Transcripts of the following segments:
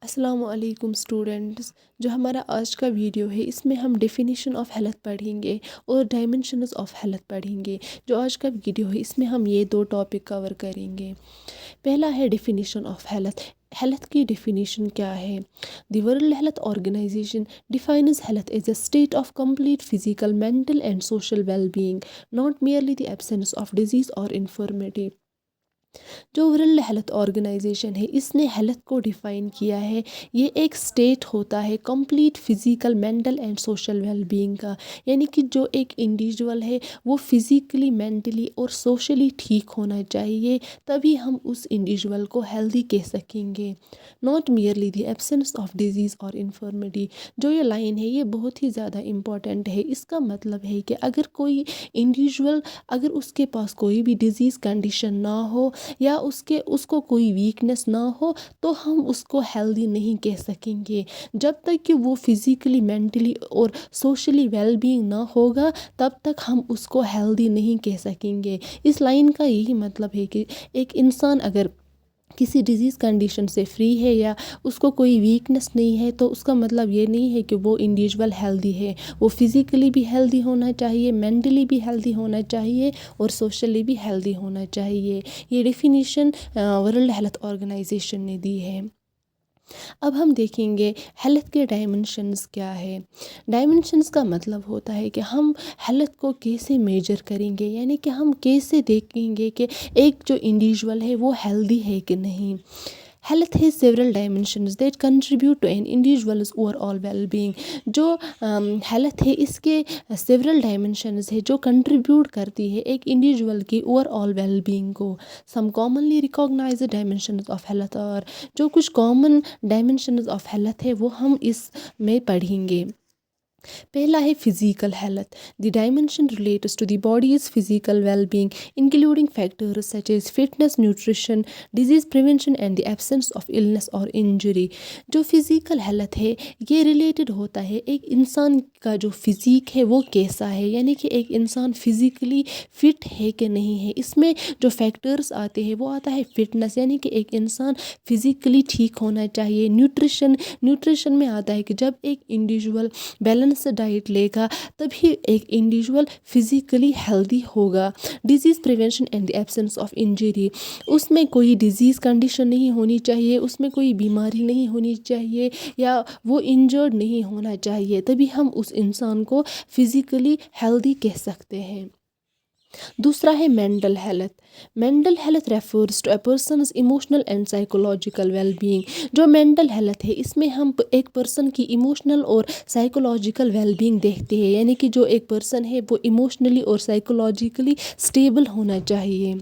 السلام علیکم اسٹوڈنٹس، جو ہمارا آج کا ویڈیو ہے اس میں ہم ڈیفینیشن آف ہیلتھ پڑھیں گے اور ڈائمینشنز آف ہیلتھ پڑھیں گے۔ جو آج کا ویڈیو ہے اس میں ہم یہ دو ٹاپک کور کریں گے۔ پہلا ہے ڈیفینیشن آف ہیلتھ۔ ہیلتھ کی ڈیفینیشن کیا ہے؟ The World Health Organization defines health as a state of complete physical, mental and social well being, not merely the absence of disease اور انفرمٹی۔ جو world Health organization ہے اس نے health کو define کیا ہے، یہ ایک سٹیٹ ہوتا ہے complete physical, mental and social well being کا، یعنی کہ جو ایک انڈیویژول ہے وہ فزیکلی، مینٹلی اور سوشلی ٹھیک ہونا چاہیے، تبھی ہم اس انڈیویژول کو ہیلدی کہہ سکیں گے۔ Not merely the absence of disease اور انفرمٹی۔ جو یہ لائن ہے یہ بہت ہی زیادہ امپورٹنٹ ہے۔ اس کا مطلب ہے کہ اگر کوئی انڈیویژول، اگر اس کے پاس کوئی بھی ڈیزیز کنڈیشن نہ ہو یا اس کو کوئی ویکنس نہ ہو تو ہم اس کو ہیلدی نہیں کہہ سکیں گے۔ جب تک کہ وہ فزیکلی، مینٹلی اور سوشلی ویل بینگ نہ ہوگا تب تک ہم اس کو ہیلدی نہیں کہہ سکیں گے۔ اس لائن کا یہی مطلب ہے کہ ایک انسان اگر کسی ڈیزیز کنڈیشن سے فری ہے یا اس کو کوئی ویکنس نہیں ہے تو اس کا مطلب یہ نہیں ہے کہ وہ انڈیویژول ہیلدی ہے۔ وہ فزیکلی بھی ہیلدی ہونا چاہیے، مینٹلی بھی ہیلدی ہونا چاہیے اور سوشلی بھی ہیلدی ہونا چاہیے۔ یہ ڈیفینیشن ورلڈ ہیلتھ آرگنائزیشن نے دی ہے۔ اب ہم دیکھیں گے ہیلتھ کے ڈائمینشنز کیا ہے۔ ڈائمینشنز کا مطلب ہوتا ہے کہ ہم ہیلتھ کو کیسے میجر کریں گے، یعنی کہ ہم کیسے دیکھیں گے کہ ایک جو انڈیویژول ہے وہ ہیلدی ہے کہ نہیں۔ Health has several dimensions that contribute to an individual's overall well-being۔ جو ہیلتھ ہے اس کے several dimensions ہے جو کنٹریبیوٹ کرتی ہے ایک انڈیویژول کی overall well-being کو۔ Some commonly recognized dimensions of health are، جو کچھ common dimensions of health ہے وہ ہم اس میں پڑھیں گے۔ پہلا ہے physical health. The dimension relates to the body's physical well being including factors such as fitness, nutrition, disease prevention and the absence of illness اور انجری۔ جو فزیکل ہیلتھ ہے یہ ریلیٹڈ ہوتا ہے ایک انسان کا جو فزیک ہے وہ کیسا ہے، یعنی کہ ایک انسان فزیکلی فٹ ہے کہ نہیں ہے۔ اس میں جو فیکٹرز آتے ہیں وہ آتا ہے فٹنس، یعنی کہ ایک انسان فزیکلی ٹھیک ہونا چاہیے۔ نیوٹریشن میں آتا ہے کہ جب ایک انڈیویژول بیلنس ڈائٹ لے گا تبھی ایک انڈیویژول فزیکلی ہیلدی ہوگا۔ Disease prevention and the absence of injury, اس میں کوئی ڈیزیز کنڈیشن نہیں ہونی چاہیے، اس میں کوئی بیماری نہیں ہونی چاہیے یا وہ انجرڈ نہیں ہونا چاہیے، تبھی ہم اس انسان کو فزیکلی ہیلدی کہہ سکتے ہیں۔ دوسرا ہے mental health. Mental health refers to a person's emotional and psychological well being. جو مینٹل ہیلتھ ہے اس میں ہم ایک پرسن کی ایموشنل اور سائیکولوجیکل ویل بینگ دیکھتے ہیں، یعنی کہ جو ایک پرسن ہے وہ ایموشنلی اور سائیکولوجیکلی اسٹیبل ہونا چاہیے۔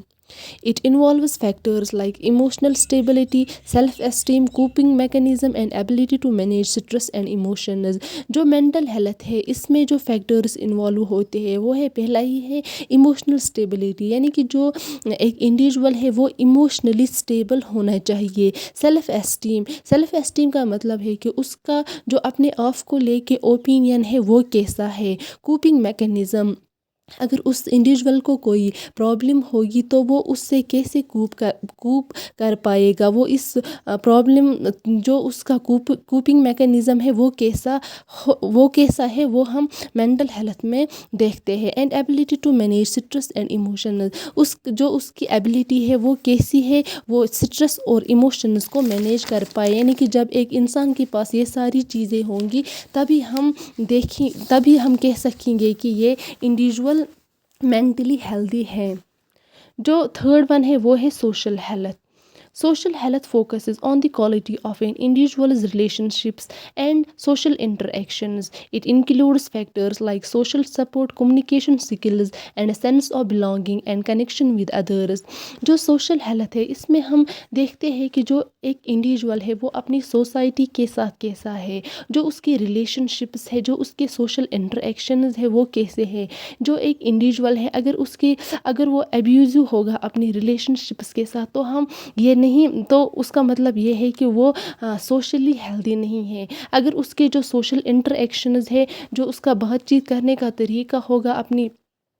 It involves factors like emotional stability, self-esteem, coping mechanism and ability to manage stress and emotions۔ جو mental health ہے اس میں جو factors involve ہوتے ہیں وہ ہے، پہلا ہی ہے emotional stability، یعنی کہ جو ایک انڈیویژول ہے وہ emotionally stable ہونا چاہیے۔ self esteem کا مطلب ہے کہ اس کا جو اپنے آپ کو لے کے اوپینین ہے وہ کیسا ہے۔ coping mechanism، اگر اس انڈیویژول کو کوئی پرابلم ہوگی تو وہ اس سے کیسے کوپ کر پائے گا، وہ اس پرابلم جو اس کا کوپنگ میکانزم ہے وہ کیسا ہے وہ ہم مینٹل ہیلتھ میں دیکھتے ہیں۔ And ability to manage stress and emotions, جو اس کی ایبلٹی ہے وہ کیسی ہے، وہ اسٹریس اور ایموشنز کو مینیج کر پائے، یعنی کہ جب ایک انسان کے پاس یہ ساری چیزیں ہوں گی تبھی ہم کہہ سکیں گے کہ یہ انڈیویژول مینٹلی ہیلدی ہے۔ جو تھرڈ ون ہے وہ ہے social health. Social health focuses on the quality of an individual's relationships and social interactions. It includes factors like social support, communication skills, and a sense of belonging and connection with others۔ جو social health ہے اس میں ہم دیکھتے ہیں کہ جو ایک انڈیویژول ہے وہ اپنی سوسائٹی کے ساتھ کیسا ہے، جو اس کی ریلیشن شپس ہے، جو اس کے سوشل انٹریکشنز ہے وہ کیسے ہے۔ جو ایک انڈیویژول ہے اگر وہ ابیوزو ہوگا اپنی ریلیشن شپس کے ساتھ تو ہم یہ نہیں، تو اس کا مطلب یہ ہے کہ وہ سوشلی ہیلدی نہیں ہے۔ اگر اس کے جو سوشل انٹریکشنز ہے، جو اس کا بات چیت کرنے کا طریقہ ہوگا اپنی